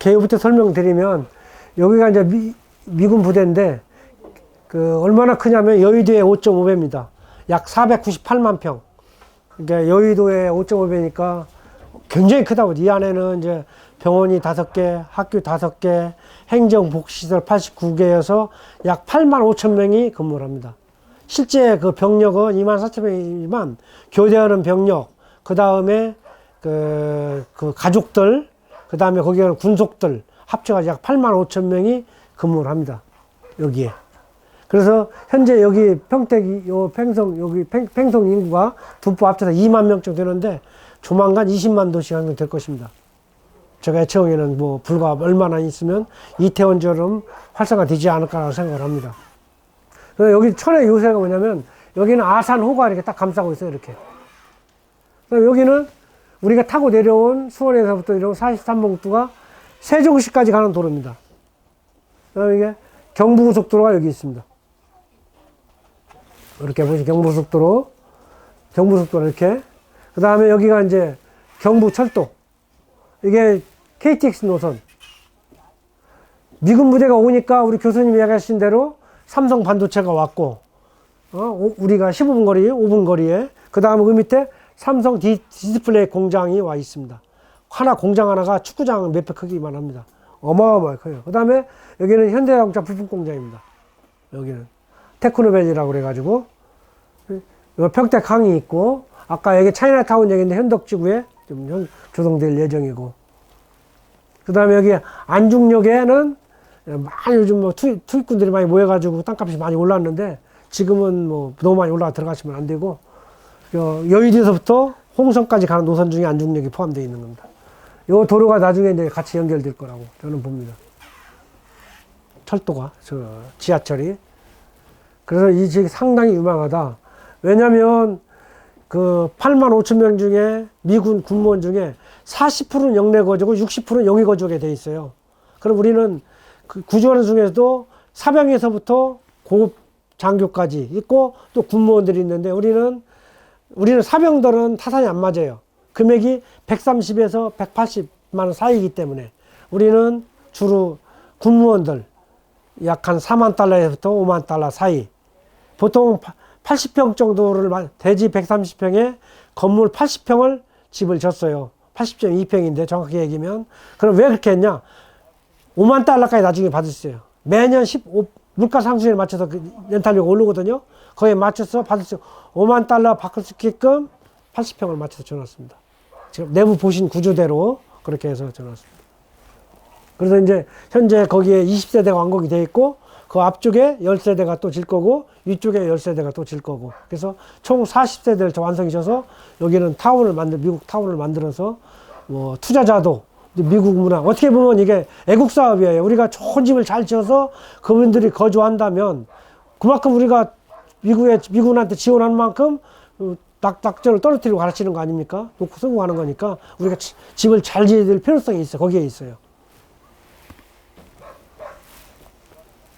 개요부터 설명드리면, 여기가 이제 미군 부대인데, 얼마나 크냐면 여의도의 5.5배입니다. 약 498만 평. 그러니까 여의도의 5.5배니까 굉장히 크다고. 이 안에는 이제 병원이 5개, 학교 5개, 행정복지시설 89개여서 약 8만 5천 명이 근무를 합니다. 실제 그 병력은 2만 4천 명이지만, 교대하는 병력, 그 다음에 그 가족들, 그 다음에 거기에 군속들 합쳐가지고 약 8만 5천 명이 근무를 합니다. 여기에. 그래서 현재 여기 평택, 여기 팽성 인구가 북부 합쳐서 2만 명 정도 되는데, 조만간 20만 도씩 한명 될 것입니다. 제가 예측에는 뭐 불과 얼마나 있으면 이태원처럼 활성화되지 않을까라고 생각을 합니다. 그래서 여기 천의 요새가 뭐냐면, 여기는 아산호가 이렇게 딱 감싸고 있어요, 이렇게. 그래서 여기는 우리가 타고 내려온 수원에서부터 이런 43봉투가 세종시까지 가는 도로입니다. 그다음에 이게 경부고속도로가 여기 있습니다. 이렇게 보시면 경부고속도로 이렇게. 그 다음에 여기가 이제 경부철도. 이게 KTX 노선. 미군 부대가 오니까 우리 교수님이 얘기하신 대로 삼성 반도체가 왔고, 우리가 15분 거리, 5분 거리에. 그 다음에 그 밑에 삼성 디스플레이 공장이 와 있습니다. 공장 하나가 축구장 몇 배 크기만 합니다. 어마어마하게 커요. 그 다음에 여기는 현대자동차 부품 공장입니다. 여기는 테크노밸리라고 그래가지고, 평택항이 있고, 아까 여기 차이나타운 얘기인데 현덕지구에 좀 조성될 예정이고, 그 다음에 여기 안중역에는 많이 요즘 뭐 투입군들이 많이 모여가지고 땅값이 많이 올랐는데, 지금은 뭐 너무 많이 올라가 들어가시면 안 되고, 여의도에서부터 홍성까지 가는 노선 중에 안중역이 포함되어 있는 겁니다. 이 도로가 나중에 이제 같이 연결될 거라고 저는 봅니다. 철도가, 지하철이. 그래서 이 지역이 상당히 유망하다. 왜냐면, 8만 5천 명 중에, 미군 군무원 중에 40%는 영내 거주고 60%는 영위 거주하게 돼 있어요. 그럼 우리는 그 구조하는 중에서도 사병에서부터 고급 장교까지 있고, 또 군무원들이 있는데, 우리는 사병들은 타산이 안 맞아요. 금액이 130에서 180만 원 사이이기 때문에 우리는 주로 군무원들 약 한 4만 달러에서부터 5만 달러 사이, 보통 80평 정도를, 대지 130평에 건물 80평을 집을 졌어요. 80.2평인데 정확히 얘기하면. 그럼 왜 그렇게 했냐? 5만 달러까지 나중에 받을 수 있어요. 매년 물가 상승에 맞춰서 렌탈료가 오르거든요. 거기에 맞춰서 받을 수, 5만 달러 받을 수 있게끔 80평을 맞춰서 줘놨습니다. 지금 내부 보신 구조대로 그렇게 해서 줘놨습니다. 그래서 이제 현재 거기에 20세대가 완공이 되어 있고, 그 앞쪽에 10세대가 또 질 거고, 위쪽에 10세대가 또 질 거고, 그래서 총 40세대를 완성이 져서 여기는 미국 타운을 만들어서, 뭐 투자자도, 미국 문화, 어떻게 보면 이게 애국 사업이에요. 우리가 좋은 집을 잘 지어서 그분들이 거주한다면, 그만큼 우리가 미군한테 지원하는 만큼 낙전을 떨어뜨리고 가르치는 거 아닙니까? 놓고 성공하는 거니까 우리가 집을 잘 지어야 될 필요성이 있어요. 거기에 있어요.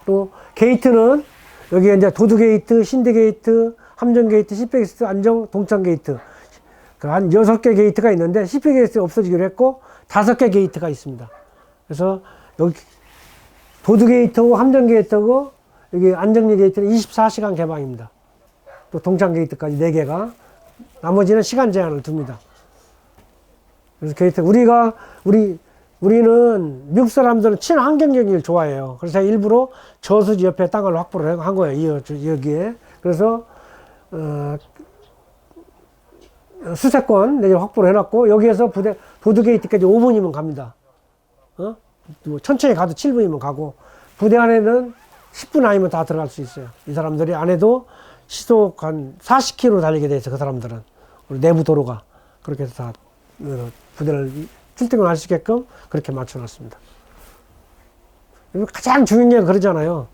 또 게이트는 여기 이제 도두 게이트, 신대 게이트, 함정 게이트, 10배 게이트, 안정, 동창 게이트, 한 6개 게이트가 있는데 10배 게이트 없어지기로 했고 5개 게이트가 있습니다. 그래서 여기 도두 게이트고 함정 게이트고 여기 안정리 게이트는 24시간 개방입니다. 또 동창 게이트까지 4개가, 나머지는 시간 제한을 둡니다. 그래서 게이트, 우리는 미국 사람들은 친환경적인 좋아해요. 그래서 제가 일부러 저수지 옆에 땅을 확보를 한 거예요. 여기에. 그래서, 수세권 내지 확보를 해놨고, 여기에서 도두 게이트까지 5분이면 갑니다. 뭐 천천히 가도 7분이면 가고, 부대 안에는 10분 아니면 다 들어갈 수 있어요. 이 사람들이 안에도 시속 한 40km 달리게 돼 있어요. 그 사람들은. 우리 내부 도로가. 그렇게 해서 다 부대를 출퇴근할 수 있게끔 그렇게 맞춰놨습니다. 가장 중요한 게 그러잖아요.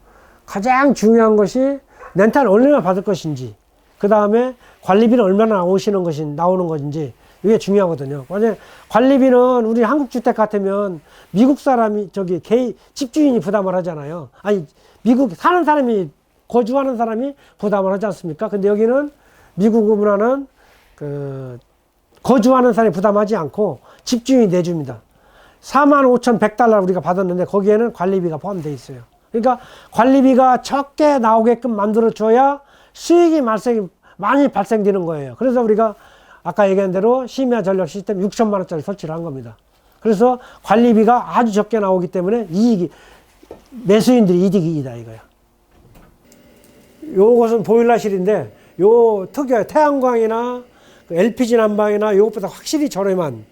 가장 중요한 것이 렌탈을 얼마나 받을 것인지, 그 다음에 관리비는 얼마나 나오는 것인지, 이게 중요하거든요. 만약에 관리비는 우리 한국 주택 같으면 미국 사람이, 집주인이 부담을 하잖아요. 아니, 미국 사는 사람이, 거주하는 사람이 부담을 하지 않습니까? 근데 여기는 미국 문화는 거주하는 사람이 부담하지 않고 집주인이 내줍니다. 45,100달러 우리가 받았는데 거기에는 관리비가 포함되어 있어요. 그러니까 관리비가 적게 나오게끔 만들어 줘야 수익이 많이 발생되는 거예요. 그래서 우리가 아까 얘기한 대로 심야 전력 시스템 6천만 원짜리 설치를 한 겁니다. 그래서 관리비가 아주 적게 나오기 때문에 매수인들이 이득이다 이거야. 요것은 보일러실인데 요 특유의 태양광이나 LPG 난방이나 요것보다 확실히 저렴한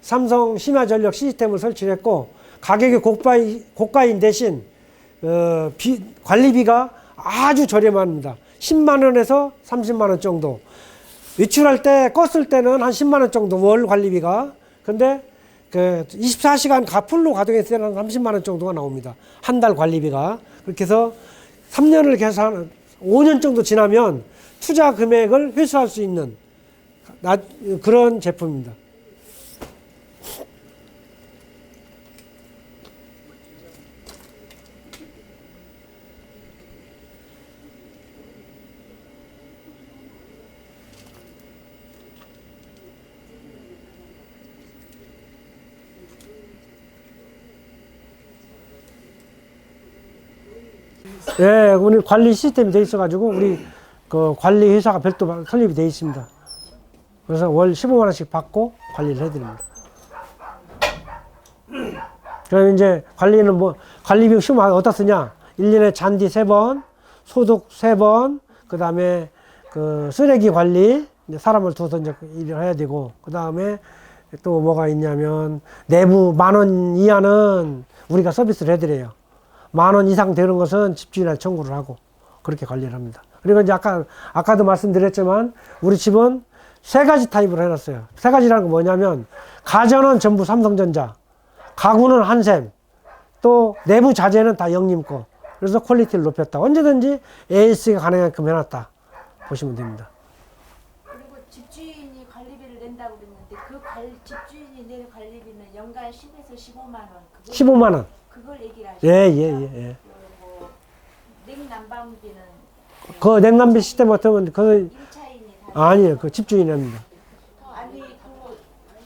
삼성 심야 전력 시스템을 설치를 했고, 가격이 고가인 대신 관리비가 아주 저렴합니다. 10만 원에서 30만 원 정도. 외출할 때 껐을 때는 한 10만 원 정도 월 관리비가. 근데 24시간 풀로 가동했을 때는 한 30만 원 정도가 나옵니다. 한 달 관리비가. 그렇게 해서 3년을 계산 5년 정도 지나면 투자 금액을 회수할 수 있는 그런 제품입니다. 예, 우리 관리 시스템이 돼 있어가지고, 우리 그 관리 회사가 별도 설립이 돼 있습니다. 그래서 월 15만원씩 받고 관리를 해드립니다. 그럼 이제 관리는 관리비 15만원 어디다 쓰냐? 1년에 잔디 3번, 소독 3번, 그 다음에 쓰레기 관리, 사람을 두어서 이제 일을 해야 되고, 그 다음에 또 뭐가 있냐면, 내부 10,000원 이하는 우리가 서비스를 해드려요. 10,000원 이상 되는 것은 집주인한테 청구를 하고 그렇게 관리를 합니다. 그리고 이제 아까도 말씀드렸지만 우리 집은 3가지 타입으로 해놨어요. 3가지라는 건 뭐냐면, 가전은 전부 삼성전자, 가구는 한샘, 또 내부 자재는 다 영림 거. 그래서 퀄리티를 높였다. 언제든지 AS가 가능하게끔 해놨다 보시면 됩니다. 그리고 집주인이 관리비를 낸다고 그랬는데 집주인이 내는 관리비는 연간 10에서 15만 원. 15만 원. 그걸 얘기를 하시죠. 예. 뭐 냉난방비는 그 냉난비 시스템 같으면 임차인이 아니에요. 그 집주인이 합니다. 아니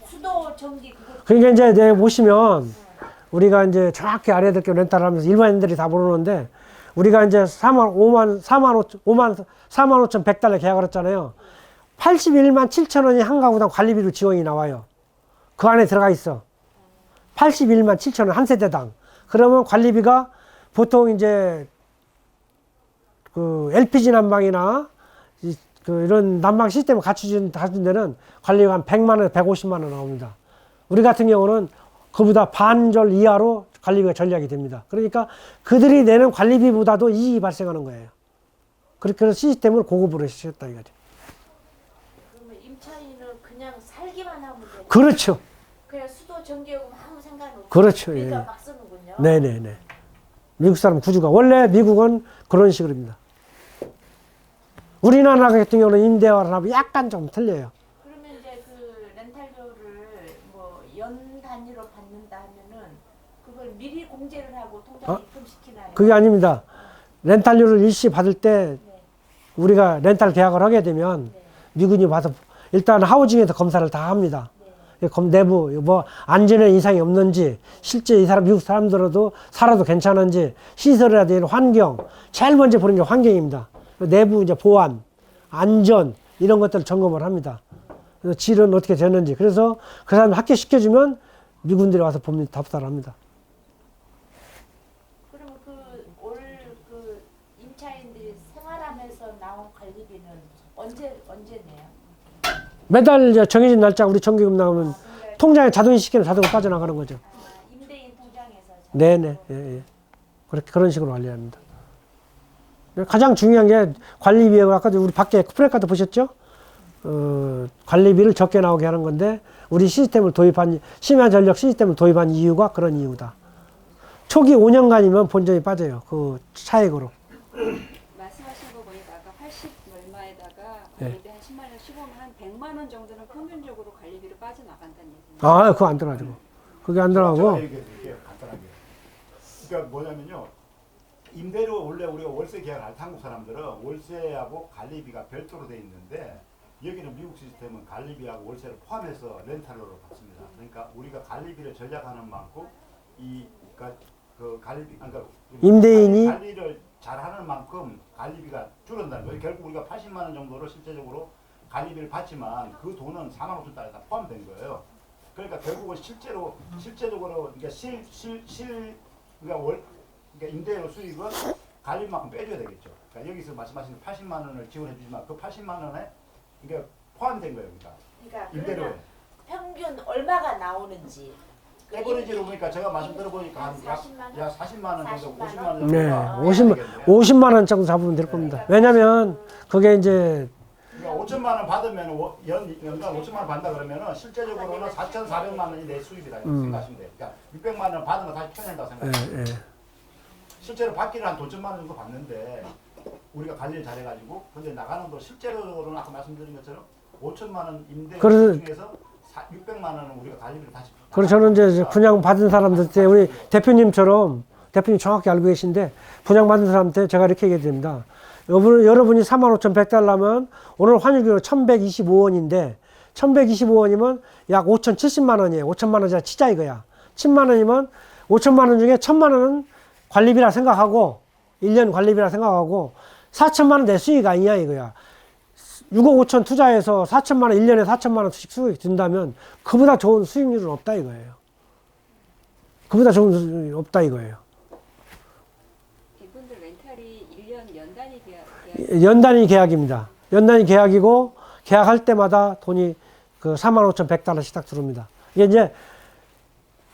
수도 전기 그거. 그러니까 이제 내가 보시면 우리가 이제 정확히 알아야 될 게 렌탈을 하면서 일반인들이 다 모르는데, 우리가 이제 45,100달러 계약을 했잖아요. 81만 7천 원이 한 가구당 관리비로 지원이 나와요. 그 안에 들어가 있어. 81만 7천 원 한 세대당. 그러면 관리비가 보통 이제 LPG 난방이나 이런 난방 시스템을 갖춘 데는 관리비가 한 100만 원, 150만 원 나옵니다. 우리 같은 경우는 그보다 반절 이하로 관리비가 전략이 됩니다. 그러니까 그들이 내는 관리비보다도 이익이 발생하는 거예요. 그렇게 해서 시스템을 고급으로 시켰다 이거죠. 그러면 임차인은 그냥 살기만 하면 돼요. 그렇죠. 그냥 수도 전기요금 아무 상관없고. 그렇죠. 그러니까 예. 막 쓰는군요. 네네네. 미국 사람 구조가 원래 미국은 그런 식으로입니다. 우리나라 같은 경우는 임대화를 약간 좀 틀려요. 그러면 이제 렌탈료를 연 단위로 받는다 하면은 그걸 미리 공제를 하고 통장에 입금시키나요? 그게 아닙니다. 렌탈료를 일시 받을 때 네. 우리가 렌탈 계약을 하게 되면 미군이 와서 일단 하우징에서 검사를 다 합니다. 네. 내부 안전에 이상이 없는지, 실제 이 사람 미국 사람들도 살아도 괜찮은지, 시설해야 되는 환경, 제일 먼저 보는 게 환경입니다. 내부 이제 보안, 안전 이런 것들을 점검을 합니다. 그래서 질은 어떻게 되는지. 그래서 그 사람 합격시켜주면 미군들이 와서 봅니다. 답사를 합니다. 그러면 올 임차인들이 생활하면서 나온 관리비는 언제 내요? 매달 이제 정해진 날짜 우리 정기금 나오면 통장에 자동 시키면 자동으로 빠져나가는 거죠. 임대인 통장에서. 네네. 예. 그런 식으로 관리합니다. 가장 중요한 게 관리비하고, 아까도 우리 밖에 프레카드 보셨죠? 관리비를 적게 나오게 하는 건데, 우리 심야 전력 시스템을 도입한 이유가 그런 이유다. 초기 5년간이면 본전이 빠져요. 그 차액으로. 말씀하신 거 보니까 80 얼마에다가 네. 관리비 한 10만 원, 15만 한 100만 원 정도는 평균적으로 관리비로 빠져나간다는 얘기예요. 그거 안 들어가지고. 그게 안 들어가고. 얘기해드릴게요, 간단하게. 그러니까 뭐냐면요. 임대료 원래 우리가 월세 계약을 할 때 한국 사람들은 월세하고 관리비가 별도로 돼 있는데 여기는 미국 시스템은 관리비하고 월세를 포함해서 렌탈료로 받습니다. 그러니까 우리가 관리비를 절약하는 만큼 그 관리비 그러니까 임대인이 관리를 잘하는 만큼 관리비가 줄어든다는 거예요. 결국 우리가 80만 원 정도를 실제적으로 관리비를 받지만 그 돈은 4만 5천 달러에 다 포함된 거예요. 그러니까 결국은 실제적으로 그러니까 그러니까 임대료 수익은 관리만큼 빼줘야 되겠죠. 그러니까 여기서 말씀하신 80만 원을 지원해 주지만 그 80만 원에 그러니까 포함된 거예요. 그러니까 임대료에. 그러면 평균 얼마가 나오는지. 에버리지로 보니까 제가 말씀 들어보니까 한 약 40만 원 정도, 50만 원 정도. 네, 50만 원 정도 잡으면 될 겁니다. 왜냐면 그게 이제 그러니까 5천만 원 받으면 연간 5천만 원 받는다 그러면은 실제적으로는 4,400만 원이 내 수입이다 생각하시면 돼요. 그러니까 600만 원 받은 거 다시 편낸다고 생각하시면 돼요. 실제로 받기는 한 5천만 원 정도 받는데 우리가 관리를 잘해가지고 근데 나가는 돈 실제로는 아까 말씀드린 것처럼 5천만 원 임대 중에서 600만 원은 우리가 관리비를 다시. 그래서 저는 이제 분양 받은 사람들한테 우리 대표님처럼 대표님 정확히 알고 계신데 분양 받은 사람한테 제가 이렇게 얘기해 드립니다. 여러분이 45,100달러면 오늘 환율기로 1,125원인데 1,125원이면 약 5,070만 원이에요. 5천만 원짜리 치자 이거야. 10만 원이면 5천만 원 중에 1,000만 원은 관리비라 생각하고 1년 관리비라 생각하고 4천만 원 내 수익 아니냐 이거야. 6억 5천 투자해서 4천만 원 1년에 4천만 원씩 수익 든다면 그보다 좋은 수익률은 없다 이거예요. 그보다 좋은 수익률이 없다 이거예요. 이분들 렌탈이 1년 연단위 계약. 연단위 계약입니다. 연단위 계약이고 계약할 때마다 돈이 그 45,100달러씩 딱 들어옵니다. 이게 이제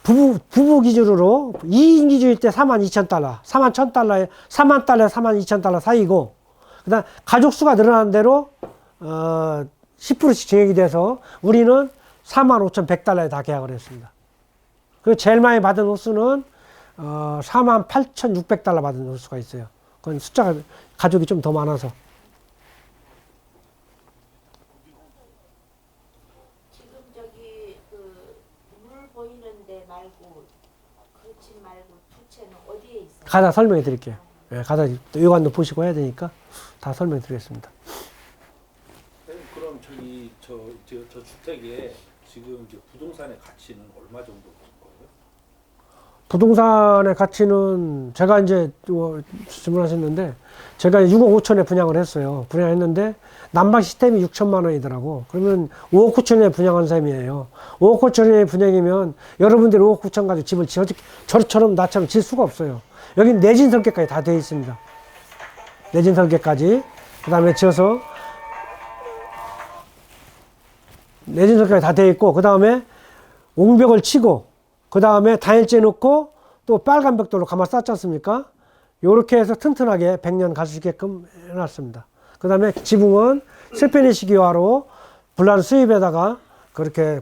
부부 기준으로 2인 기준일 때 42,000달러, 41,000달러에 4만 달러에 42,000달러 사이고 그다음 가족 수가 늘어나는 대로 10%씩 증액이 돼서 우리는 45,100달러에 다 계약을 했습니다. 그리고 제일 많이 받은 호수는 48,600달러 받은 호수가 있어요. 그건 숫자가 가족이 좀 더 많아서. 지금 저기 그 물 보이는 데 말고 그 집 말고 두 채는 어디에 있어요? 가다 설명해 드릴게요. 예, 가다 요관도 보시고 해야 되니까 다 설명해 드리겠습니다. 그럼 저 주택에 지금 이제 부동산의 가치는 얼마 정도 되는 거예요? 부동산의 가치는 제가 이제 질문하셨는데 제가 6억 5천에 분양을 했어요. 분양했는데 난방 시스템이 6천만 원이더라고. 그러면 5억 9천에 분양한 셈이에요. 5억 9천에 분양이면 여러분들이 5억 9천 가지고 집을 저처럼 나처럼 질 수가 없어요. 여기 내진 설계까지 다 되어 있습니다. 내진 설계까지. 그 다음에 지어서 내진 설계까지 다 되어 있고 그 다음에 옹벽을 치고 그 다음에 단열재 놓고 또 빨간 벽돌로 가마 쌌지 않습니까? 요렇게 해서 튼튼하게 100년 갈 수 있게끔 해놨습니다. 그 다음에 지붕은 스페니시 기와로 불난 수입에다가 그렇게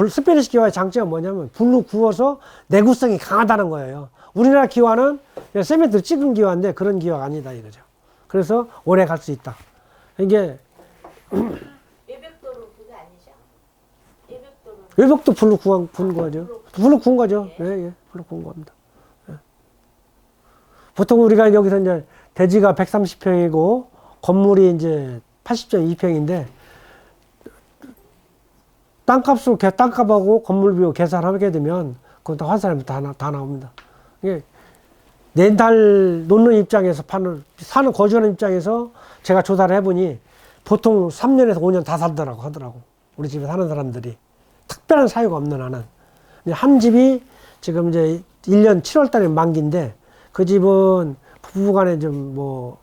스페니시 기와의 장점은 뭐냐면 불로 구워서 내구성이 강하다는 거예요. 우리나라 기와는 그냥 세멘트를 찍은 기와인데 그런 기와가 아니다 이거죠. 그래서 오래 갈 수 있다. 이게 외벽돌은 그거 아니죠? 외벽돌은 외벽도 불로 구운 거죠. 불로 구운 거죠. 예, 예. 불로 구운 겁니다. 예. 보통 우리가 여기서 이제 대지가 130평이고 건물이 이제 80.2평인데 땅값하고 건물 비용 계산하게 되면 그건 다 환산하면 다 나옵니다. 이게 렌탈 놓는 입장에서 사는 거주하는 입장에서 제가 조사를 해보니 보통 3년에서 5년 다 살더라고 하더라고. 우리 집에 사는 사람들이. 특별한 사유가 없는 한은. 한 집이 지금 이제 1년 7월 달에 만기인데 그 집은 부부간에 좀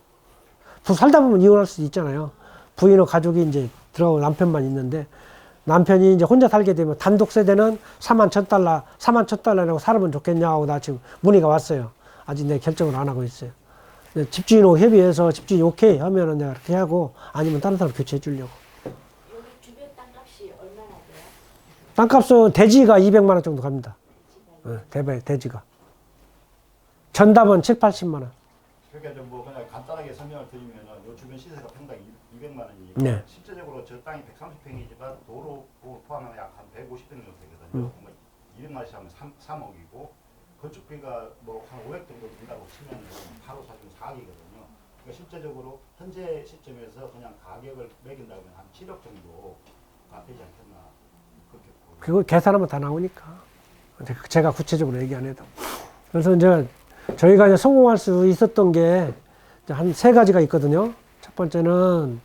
살다 보면 이혼할 수도 있잖아요. 부인과 가족이 이제 들어가고 남편만 있는데 남편이 이제 혼자 살게 되면 단독 세대는 41,000달러라고 살아보면 좋겠냐고 나 지금 문의가 왔어요. 아직 내 결정을 안 하고 있어요. 집주인하고 협의해서 집주인이 오케이 하면은 내가 그렇게 하고 아니면 다른 사람 교체해 주려고. 여기 주변 땅값이 얼마나 돼요? 땅값은 대지가 200만 원 정도 갑니다. 대지가. 전답은 7, 80만 원. 그러니까 좀 그냥 간단하게 설명을 드리면은 요 주변 시세가 평당 200만 원이니까 네. 실제적으로 저 땅이 130평이지만 도로 포함하면 약 한 150평 정도 되거든요. 200만 원씩 하면 3억이고 건축비가 한 500 정도 든다고 치면 하루 사주면 4억이거든요. 그러니까 실제적으로 현재 시점에서 그냥 가격을 매긴다면 한 7억 정도가 되지 않겠나 그렇게 보여요. 그거 계산하면 다 나오니까. 제가 구체적으로 얘기 안 해도. 그래서 이제 저희가 이제 성공할 수 있었던 게 한 세 가지가 있거든요. 첫 번째는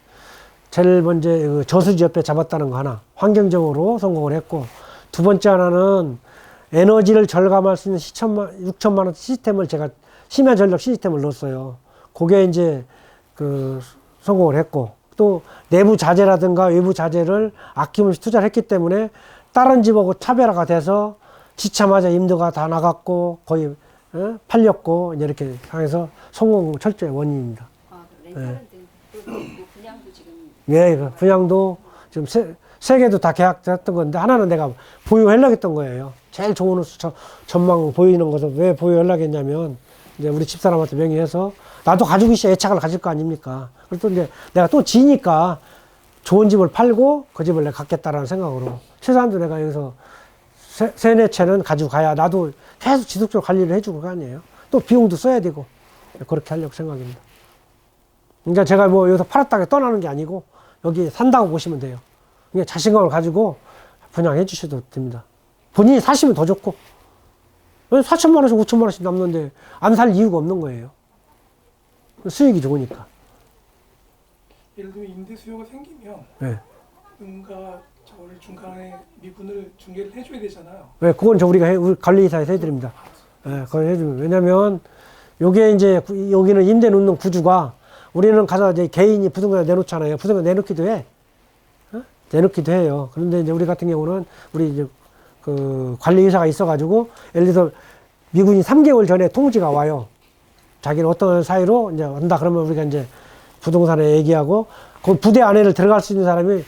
제일 먼저 그 저수지 옆에 잡았다는 거 하나. 환경적으로 성공을 했고, 두 번째 하나는 에너지를 절감할 수 있는 6천만 원 시스템을 제가 심야 전력 시스템을 넣었어요. 그게 이제 그 성공을 했고, 또 내부 자재라든가 외부 자재를 아낌없이 투자를 했기 때문에 다른 집하고 차별화가 돼서 지차마자 임대가 다 나갔고 거의 팔렸고 이제 이렇게 향해서 성공 철저히 원인입니다. 아, 렌탈은 그 분양도 지금 예, 그 분양도 지금 세 개도 다 계약됐던 건데 하나는 내가 보유하려고 했던 거예요. 제일 좋은 전망 보이는 것을 왜 보유하려고 했냐면 이제 우리 집사람한테 명의해서 나도 가지고 있어야 애착을 가질 거 아닙니까? 그리고 또 이제 내가 또 지니까 좋은 집을 팔고 그 집을 내가 갖겠다라는 생각으로 최소한도 내가 여기서 세네 채는 가지고 가야 나도 계속 지속적으로 관리를 해주고 그 아니에요. 또 비용도 써야 되고 그렇게 하려고 생각입니다. 그러니까 제가 뭐 여기서 팔았다가 떠나는 게 아니고 여기 산다고 보시면 돼요. 그러니까 자신감을 가지고 분양해 주셔도 됩니다. 본인이 사시면 더 좋고 4천만 원씩 5천만 원씩 남는데 안 살 이유가 없는 거예요. 수익이 좋으니까. 예를 들면 임대 수요가 생기면 네. 누군가 저를 중간에 미분을 중개를 해줘야 되잖아요. 네, 그건 우리 관리사에서 해드립니다. 네, 그걸 해주면. 왜냐면 요게 이제 여기는 임대 놓는 구주가 우리는 가서 이제 개인이 부동산에 내놓잖아요. 부동산 내놓기도 해. 내놓기도 해요. 그런데 이제 우리 같은 경우는 우리 이제 그 관리의사가 있어가지고 예를 들어서 미군이 3개월 전에 통지가 와요. 자기는 어떤 사유로 이제 온다 그러면 우리가 이제 부동산에 얘기하고 그 부대 안에를 들어갈 수 있는 사람이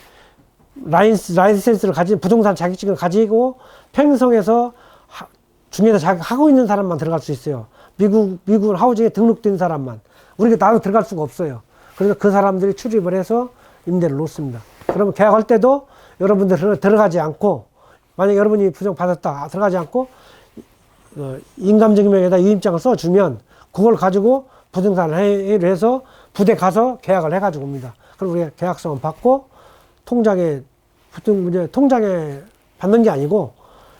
라이센스를 가진 부동산 자격증을 가지고 평성에서 중에서 자기 하고 있는 사람만 들어갈 수 있어요. 미국 하우징에 등록된 사람만. 우리가 나도 들어갈 수가 없어요. 그래서 그 사람들이 출입을 해서 임대를 놓습니다. 그러면 계약할 때도 여러분들 들어가지 않고 만약 여러분이 부정 받았다 들어가지 않고 인감증명에다 유임장을 써주면 그걸 가지고 부동산 회의를 해서 부대 가서 계약을 해가지고 옵니다. 그럼 우리가 계약서만 받고 통장에 받는 게 아니고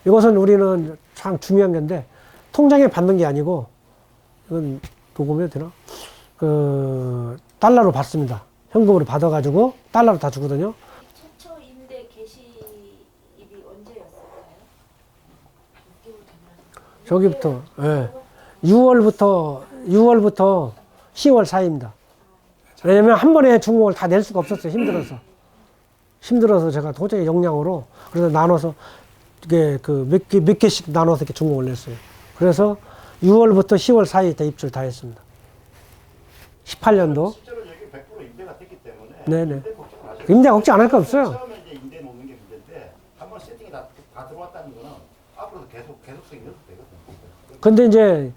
이것은 우리는 참 중요한 건데 통장에 받는 게 아니고 이건 녹음해도 되나? 달러로 받습니다. 현금으로 받아가지고 달러로 다 주거든요. 최초 임대 개시일이 언제였을까요? 6개월 됐나? 저기부터 예. 6월부터 10월 사이입니다. 왜냐면 한 번에 중공을 다 낼 수가 없었어요. 힘들어서 제가 도저히 역량으로 그래서 나눠서 이게 몇 개씩 나눠서 이렇게 중공을 냈어요. 그래서 6월부터 10월 사이에 다 입주를 다 했습니다. 18년도. 실제로 여기 100% 임대가 됐기 때문에 네네. 임대 걱정 안 하셔도 임대 걱정 안 할 거 없어요. 처음에 이제 임대 놓는 게 문제인데 한번 세팅이 다 들어왔다는 거는 앞으로도 계속성이 있어도 되거든요. 근데 이제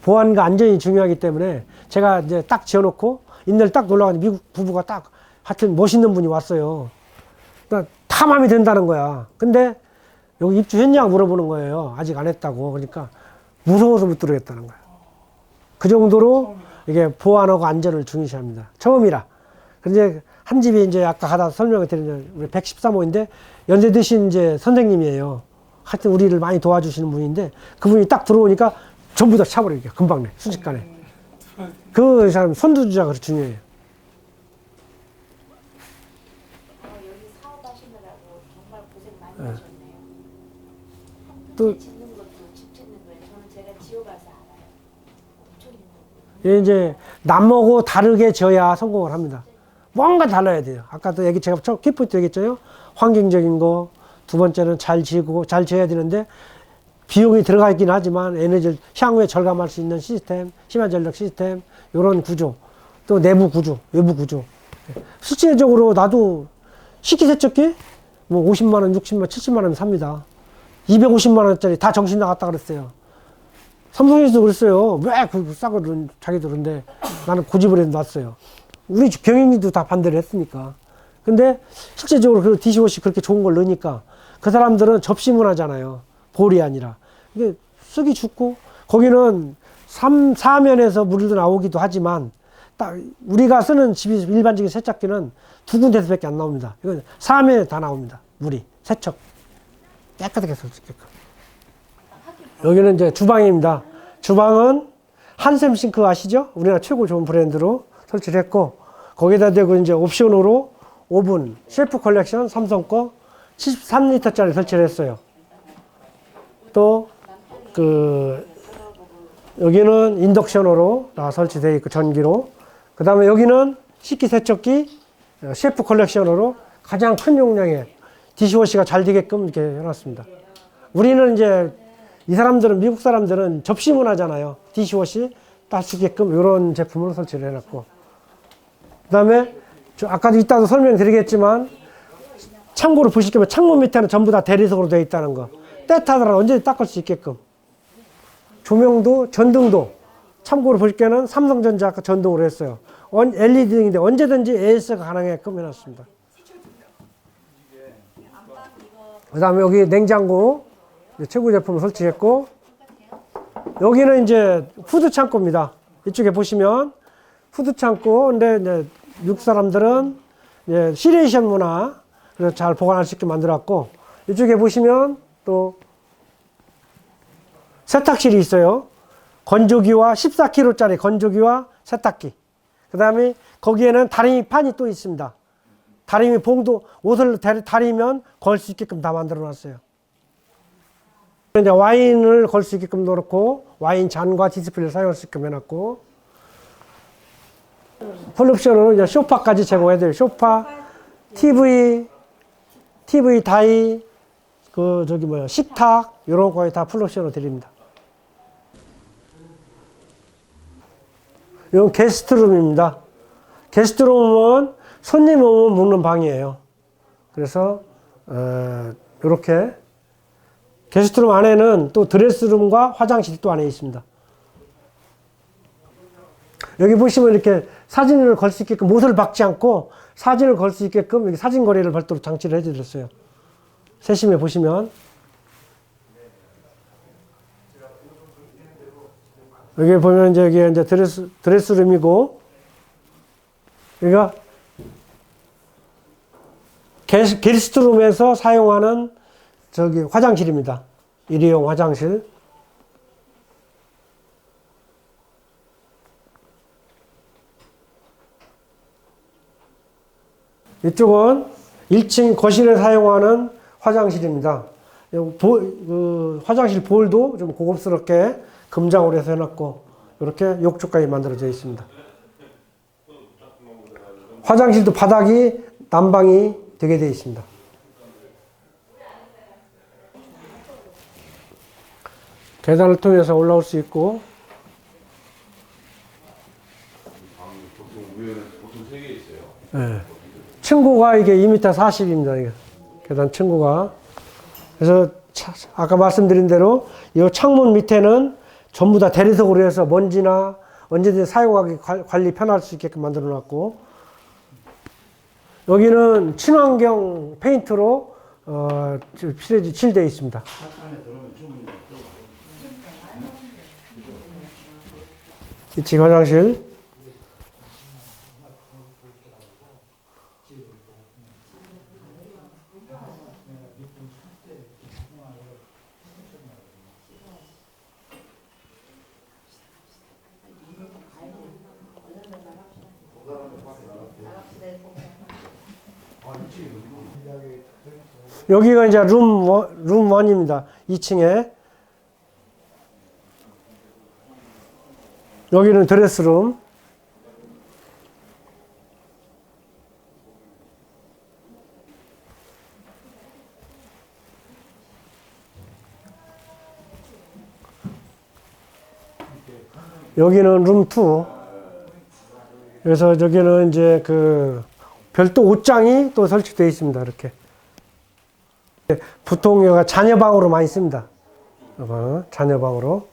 보안과 안전이 중요하기 때문에 제가 이제 딱 지어놓고 인내를 딱 놀러가니 미국 부부가 딱 하여튼 멋있는 분이 왔어요. 그러니까 다 마음에 든다는 거야. 근데 여기 입주했냐고 물어보는 거예요. 아직 안 했다고. 그러니까 무서워서 못 들어겠다는 거야. 그 정도로 이게 보안하고 안전을 중요시합니다. 처음이라. 근데 한 집이 이제 아까 가다 설명을 드리는 우리 113호인데 연세 드신 이제 선생님이에요. 하여튼 우리를 많이 도와주시는 분인데 그분이 딱 들어오니까 전부 다 차버리게 금방 순식간에. 그 사람 선두주자가 중요해요. 여기 사업하시느라고 정말 고생 많이 하셨네요. 또- 또 짓는 것도 집 짓는 거예요. 저는 제가 지어가서 알아요. 엄청 힘들고. 이제 남하고 다르게 지어야 성공을 합니다. 뭔가 달라야 돼요. 아까도 제가 키포인트 얘기했잖아요. 환경적인 거, 두 번째는 잘 지고 잘 지어야 되는데 비용이 들어가 있긴 하지만 에너지를 향후에 절감할 수 있는 시스템, 심한 전력 시스템, 이런 구조, 또 내부 구조, 외부 구조. 실질적으로 나도 식기세척기 뭐 50만 원, 60만 원, 70만 원 삽니다. 250만 원짜리 다 정신 나갔다 그랬어요. 삼성에서도 그랬어요. 왜 그 싸고 자기들은데 나는 고집을 해서 놨어요. 우리 경영진도 다 반대를 했으니까. 근데 실제적으로 그 디시워시 그렇게 좋은 걸 넣으니까 그 사람들은 접시문 하잖아요. 볼이 아니라. 이게 쓰기 죽고 거기는 사면에서 물도 나오기도 하지만 딱 우리가 쓰는 집이 일반적인 세척기는 두 군데서밖에 안 나옵니다. 이건 3회에 다 나옵니다. 물이 세척 깨끗하게 쓸 수 있게끔. 여기는 이제 주방입니다. 주방은 한샘 싱크 아시죠? 우리나라 최고 좋은 브랜드로 설치를 했고, 거기다 대고 이제 옵션으로 오븐 셰프 컬렉션 삼성 거 73리터짜리 설치를 했어요. 또 여기는 인덕션으로 다 설치되어 있고 전기로. 그 다음에 여기는 식기세척기 셰프 컬렉션으로 가장 큰 용량의 디시워시가 잘 되게끔 이렇게 해놨습니다. 우리는 이제 이 사람들은 미국 사람들은 접시 문화잖아요. 디시워시 딱 쓰게끔 이런 제품으로 설치를 해놨고, 그 다음에 아까도 이따도 설명드리겠지만 참고로 보시면 창문 밑에는 전부 다 대리석으로 되어 있다는 거. 때 타더라도 언제든지 닦을 수 있게끔. 조명도 전등도 참고로 볼 때는 삼성전자 아까 전등으로 했어요. LED 등인데 언제든지 AS가 가능하게끔 해놨습니다. 그 다음에 여기 냉장고 최고 제품을 설치했고, 여기는 이제 푸드 창고입니다. 이쪽에 보시면 푸드 창고. 근데 이제 미국 사람들은 이제 시레이션 문화 그래서 잘 보관할 수 있게 만들었고, 이쪽에 보시면 또 세탁실이 있어요. 건조기와 14kg짜리 건조기와 세탁기. 그 다음에 거기에는 다리미 판이 또 있습니다. 다리미 봉도, 옷을 다리면 걸 수 있게끔 다 만들어 놨어요. 이제 와인을 걸 수 있게끔 놓고, 와인 잔과 디스플레이를 사용할 수 있게끔 해놨고, 풀옵션으로 이제 소파까지 제공해드려요. 소파, TV 다이, 식탁, 이런 거에 다 풀옵션으로 드립니다. 이건 게스트룸입니다. 게스트룸은 손님 오면 묵는 방이에요. 그래서 이렇게 게스트룸 안에는 또 드레스룸과 화장실이 또 안에 있습니다. 여기 보시면 이렇게 사진을 걸 수 있게끔, 못을 박지 않고 사진을 걸 수 있게끔 여기 사진 거리를 별도로 장치를 해드렸어요. 세심해 보시면 여기 보면 이제 여기 이제 드레스룸이고, 여기가 게스트룸에서 사용하는 화장실입니다. 일회용 화장실. 이쪽은 1층 거실에 사용하는 화장실입니다. 화장실 볼도 좀 고급스럽게 금장으로 해서 해놨고, 이렇게 욕조까지 만들어져 있습니다. 화장실도 바닥이 난방이 되게 되어 있습니다. 계단을 통해서 올라올 수 있고, 보통 3개 있어요. 네. 층고가 이게 2m 40입니다. 이게. 계단 층고가. 그래서 아까 말씀드린 대로 이 창문 밑에는 전부 다 대리석으로 해서 먼지나 언제든지 사용하기 관리 편할 수 있게끔 만들어 놨고, 여기는 친환경 페인트로 칠되어 있습니다. 2층 화장실. 여기가 이제 룸 1입니다. 2층에. 여기는 드레스룸. 여기는 룸 2. 그래서 여기는 이제 별도 옷장이 또 설치되어 있습니다. 이렇게. 보통 여기가 자녀방으로 많이 씁니다. 자녀방으로.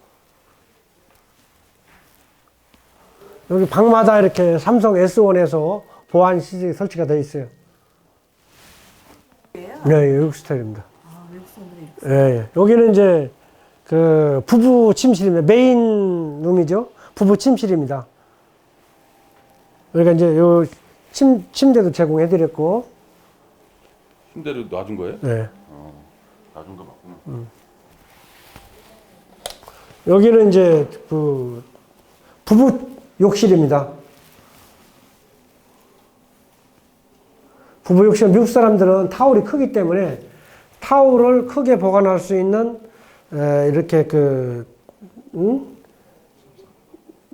여기 방마다 이렇게 삼성 S1에서 보안 시설이 설치가 되어 있어요. 네, 외국 스타일입니다. 예. 여기는 이제 부부 침실입니다. 메인 룸이죠. 부부 침실입니다. 그러니까 이제 요 침대도 제공해드렸고, 침대를 놔준 거예요? 네. 놔준 거 맞구나. 여기는 이제 그 부부 욕실입니다. 부부 욕실은 미국 사람들은 타월이 크기 때문에 타월을 크게 보관할 수 있는 이렇게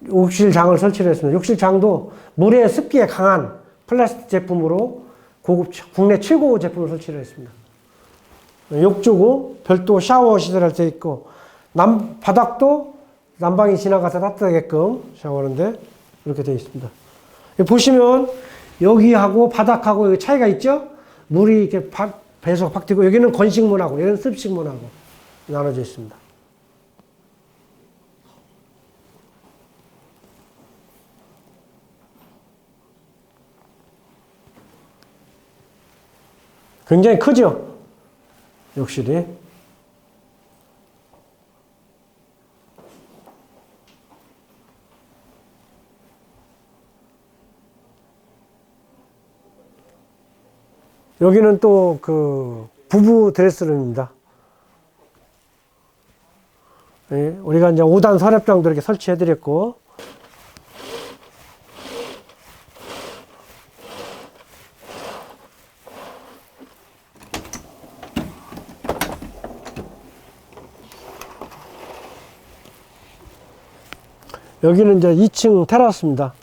욕실장을 설치를 했습니다. 욕실장도 물에 습기에 강한 플라스틱 제품으로 고급 국내 최고 제품을 설치를 했습니다. 욕조고 별도 샤워 시설할 때 있고 바닥도 난방이 지나가서 따뜻하게끔 샤워하는데 이렇게 되어 있습니다. 보시면 여기하고 바닥하고 여기 차이가 있죠? 물이 이렇게 배수가 팍 튀고 여기는 건식문하고 여기는 습식문하고 나눠져 있습니다. 굉장히 크죠? 욕실이. 여기는 또 그 부부 드레스룸입니다. 예, 우리가 이제 5단 서랍장도 이렇게 설치해 드렸고, 여기는 이제 2층 테라스입니다.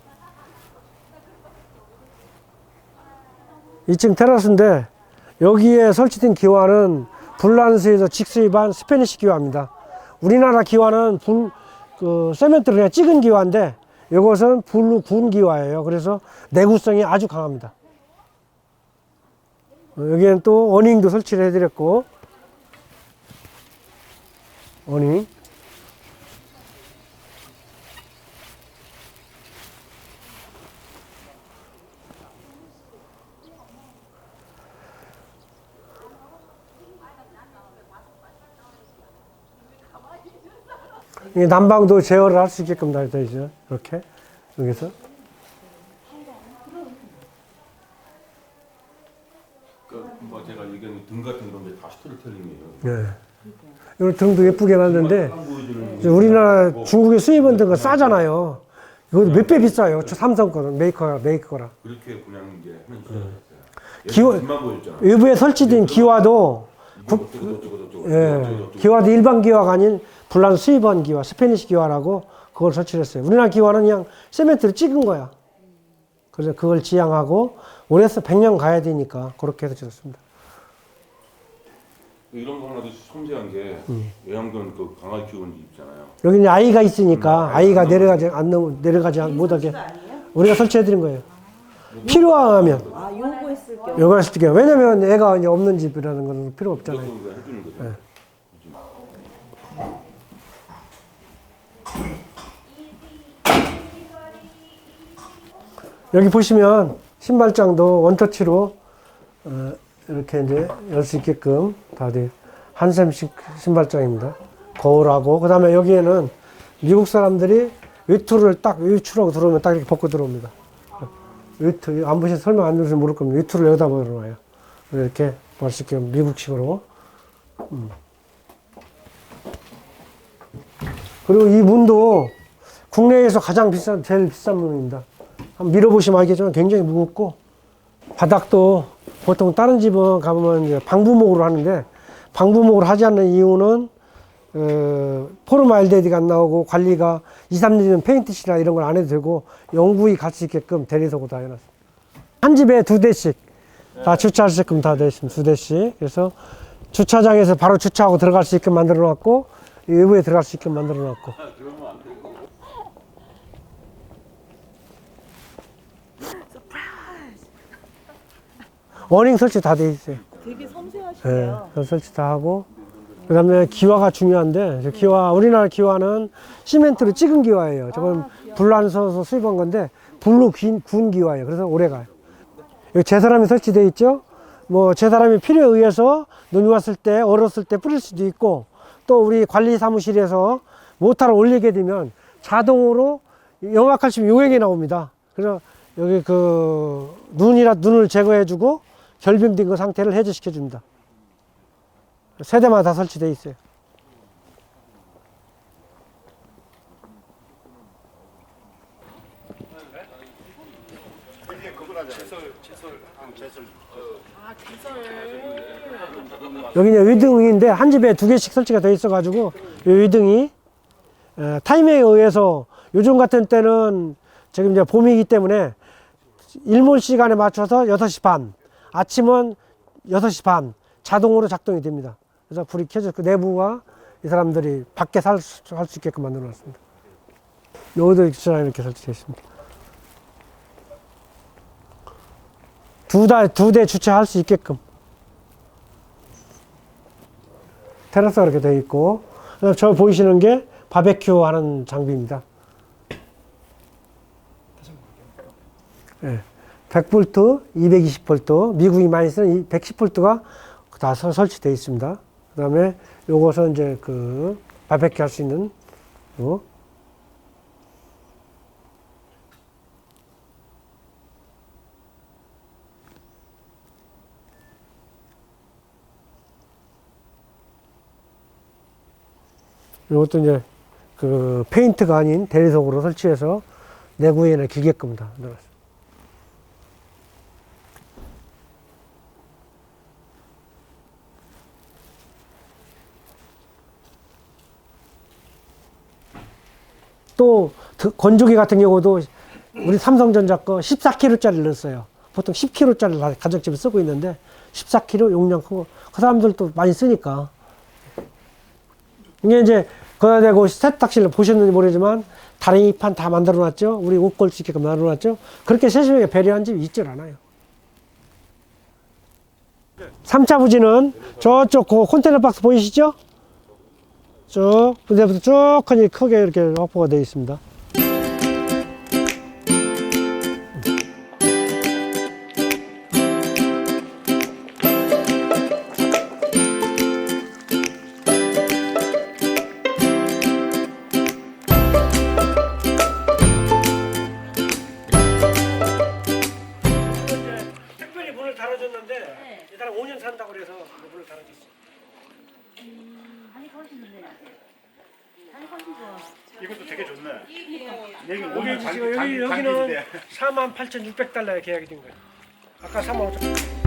2층 테라스인데 여기에 설치된 기와는 불란스에서 직수입한 스페니시 기와입니다. 우리나라 기와는 세멘트를 그냥 찍은 기와인데 이것은 불로 구운 기와예요. 그래서 내구성이 아주 강합니다. 여기에는 또 어닝도 설치를 해드렸고, 어닝. 난방도 제어를 할 수 있게끔 다 되어 있죠. 이렇게 여기서. 뭐 제가 얘기하는 등 같은 그런 게 다 스토리텔링이에요. 네. 이 등도 예쁘게 놨는데 우리나라 중국의 수입원 등은 싸잖아요. 이거 몇 배 비싸요. 삼성 거는 메이커라. 그렇게 그냥 이제 하면 기와 보였잖아. 외부에 설치된 기와도 기와도 일반 기와가 아닌 불란 수입원 기와, 스페니시 기와라고 그걸 설치를 했어요. 우리나라 기와는 그냥 세멘트를 찍은 거야. 그래서 그걸 지향하고 올해서 100년 가야 되니까 그렇게 해서 지었습니다. 이런 거 하나도 섬세한 게 외양돈 그 강아지 키우는 집 있잖아요. 여기 이제 아이가 있으니까 아이가 내려가지 못하게 우리가 설치해 드린 거예요. 필요하면. 요구했을 경우. 요구했을 경우. 왜냐면 애가 이제 없는 집이라는 건 필요 없잖아요. 해주는 거죠. 네. 여기 보시면 신발장도 원터치로 이렇게 이제 열 수 있게끔 다 돼. 한샘식 신발장입니다. 거울하고 그다음에 여기에는 미국 사람들이 외투를 딱 외출하고 들어오면 딱 이렇게 벗고 들어옵니다. 외투 안 보셔서 설명 안 드려서 모를 겁니다. 외투를 여기다 벗어놔요. 이렇게 볼 수 있게 미국식으로. 그리고 이 문도 국내에서 가장 제일 비싼 문입니다. 한번 밀어보시면 알겠지만 굉장히 무겁고, 바닥도 보통 다른 집은 가보면 이제 방부목으로 하는데, 방부목으로 하지 않는 이유는 포르말데히드가 안 나오고 관리가 2, 3년이면 페인트칠이나 이런 걸 안 해도 되고 영구히 갈 수 있게끔 대리석으로 다 해놨습니다. 한 집에 2대씩 다 주차할 수 있게끔 다 되어 있습니다. 2대씩. 그래서 주차장에서 바로 주차하고 들어갈 수 있게 만들어 놨고, 외부에 들어갈 수 있게 만들어 놨고. 워닝 설치 다 돼 있어요. 되게 섬세하시네요. 네, 설치 다 하고. 그 다음에 기와가 중요한데, 우리나라 기와는 시멘트로 찍은 기와예요. 저건 불로 안 써서 수입한 건데, 불로 구운 기와예요. 그래서 오래 가요. 여기 제사람이 설치되어 있죠? 뭐, 제사람이 필요에 의해서 눈이 왔을 때, 얼었을 때 뿌릴 수도 있고, 또 우리 관리 사무실에서 모터를 올리게 되면 자동으로 염화칼슘 요액이 나옵니다. 그래서 여기 그 눈을 제거해주고 결빙된 그 상태를 해제시켜줍니다. 세대마다 설치되어 있어요. 이게 그거라잖아요. 제설. 여기 이제 위등인데 한 집에 2개씩 설치가 되어 있어가지고 이 위등이 타이밍에 의해서 요즘 같은 때는 지금 이제 봄이기 때문에 일몰 시간에 맞춰서 6시 반, 아침은 6시 반 자동으로 작동이 됩니다. 그래서 불이 켜져 그 내부가 이 사람들이 밖에 할 수 있게끔 만들어 놨습니다. 여기도 이렇게 설치되어 있습니다. 두 대 주차할 수 있게끔 테라스가 이렇게 되어 있고, 저 보이시는 게 바베큐 하는 장비입니다. 100V, 220V, 미국이 많이 쓰는 110V가 다 설치되어 있습니다. 그 다음에 요것은 이제 그 바베큐 할 수 있는 요. 이것도 이제 그 페인트가 아닌 대리석으로 설치해서 내구에는 길게끔 다 넣었어요. 또 건조기 같은 경우도 우리 삼성전자 거 14kg짜리를 넣었어요. 보통 10kg짜리 가정집에 쓰고 있는데 14kg 용량 크고 그 사람들도 많이 쓰니까. 이게 이제 거기다 대고 세탁실을 보셨는지 모르지만 다리판 다 만들어 놨죠. 우리 옷 걸을 수 있게끔 만들어 놨죠. 그렇게 세심하게 배려한 집이 있질 않아요. 3차 부지는 저쪽 그 컨테이너 박스 보이시죠? 쭉 그때부터 쭉 크게 이렇게 확보가 되어 있습니다. 특별히 문을 달아줬는데 이 사람 5년 산다고 그래서 문을 달아줬어요. 이것도 되게 좋네. 여기는 48,600달러에 계약이 된 거예요. 아까 35,000.